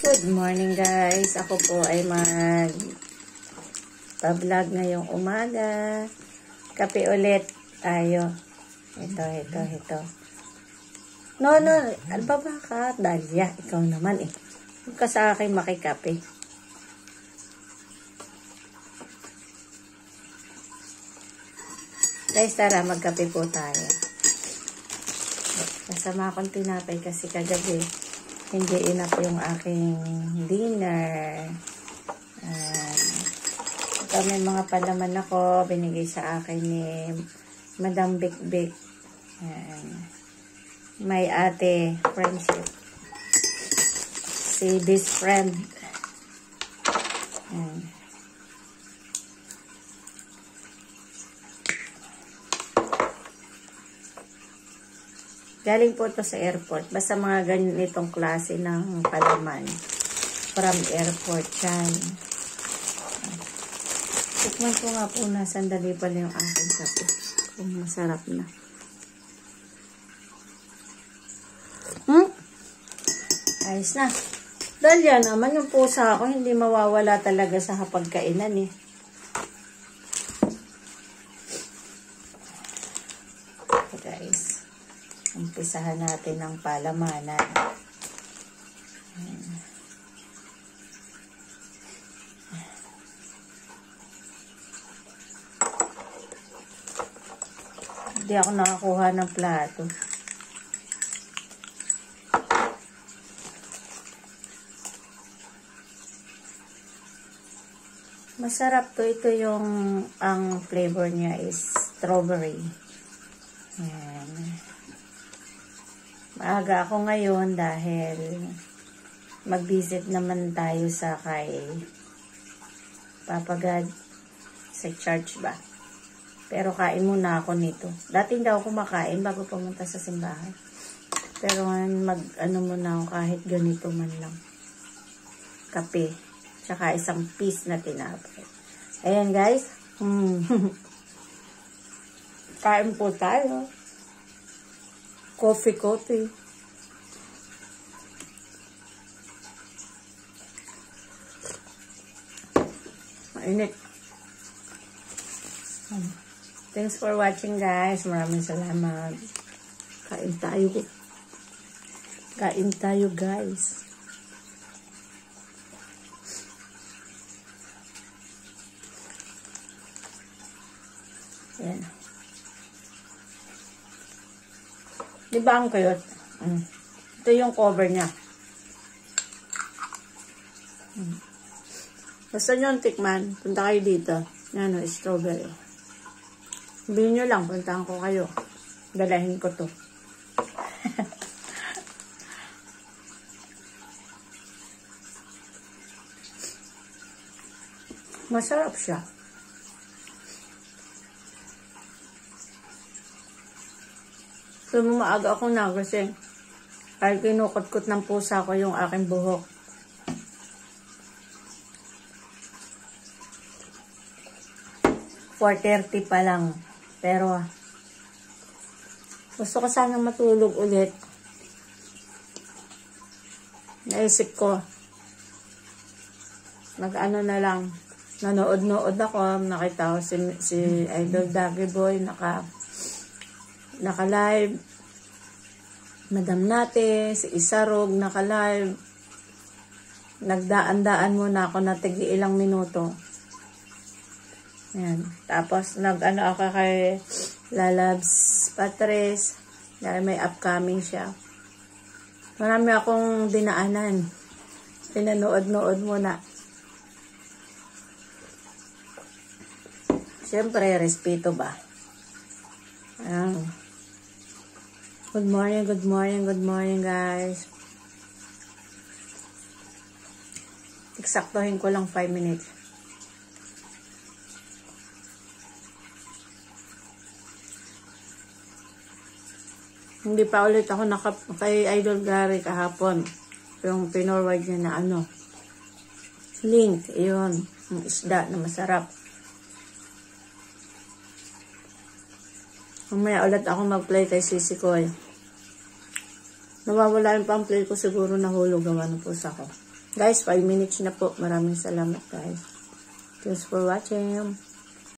Good morning guys. Ako po ay mag-vlog ngayong umaga. Kape ulit tayo. Ito. No. Ano ba ka? Dahlia, ikaw naman eh. Huwag ka sa akin makikape. Guys, tara magkape po tayo. Kasama akong tinapay kasi kagabi hindi enough yung aking dinner. Ito may mga palaman ako binigay sa akin ni Madam Big. May ate friendship. Si best friend. Galing po ito sa airport. Basta mga ganitong klase ng palaman. From airport yan. Tikman ko nga po na sandali pala yung aking kape. Kung masarap na. Ayos na. Dahil yan naman yung pusa ako hindi mawawala talaga sa hapagkainan eh. Okay guys. Umpisahan natin ang palamanan. Hindi ako nakakuha ng plato. Masarap to. Ito yung ang flavor niya is strawberry. Ayan. Maaga ako ngayon dahil mag-visit naman tayo sa kay Papa God sa church ba. Pero kain muna ako nito. Dati hindi ako kumakain bago pumunta sa simbahan. Pero mag-ano muna ako kahit ganito man lang. Kape. Tsaka isang piece na tinapay. Ayan guys. Kain po tayo. Coffee. Mainit. Thanks for watching guys. Maraming salamat. Kain tayo guys. Ayan. Diba ang cute? Ito yung cover niya. Basta nyo ang tikman, punta kayo dito. Yan o, strawberry. Sabihin nyo lang, puntahan ko kayo. Dalahin ko to. Masarap siya. So, maaga ako na kasi ay kinukot-kot ng pusa ko yung aking buhok. (4:30 pa lang. Pero, gusto ko sana matulog ulit. Naisip ko, nag-ano na lang, nanood ako, nakita ko si Idol Daggy Boy, naka-live. Madam Nate, si Isarog, naka-live. Nagdaan-daan muna ako na ilang minuto. Ayan. Tapos, nag-ano ako kay Lalabs Patres. Dahil may upcoming siya. Marami akong dinaanan. Pinanood-nood muna. Siyempre, respeto ba? Ayan. Good morning guys. Eksaktohin ko lang 5 minutes. Hindi pa ulit ako kay Idol Gary kahapon. Yung pinorward niya na link. Iyon. Yung isda na masarap. Mamaya ulit ako mag-play kay Sisi Koy. Nawawala yung pang-play ko, siguro nahulog gawa ng pusa ko. Guys, 5 minutes na po. Maraming salamat guys. Thanks for watching.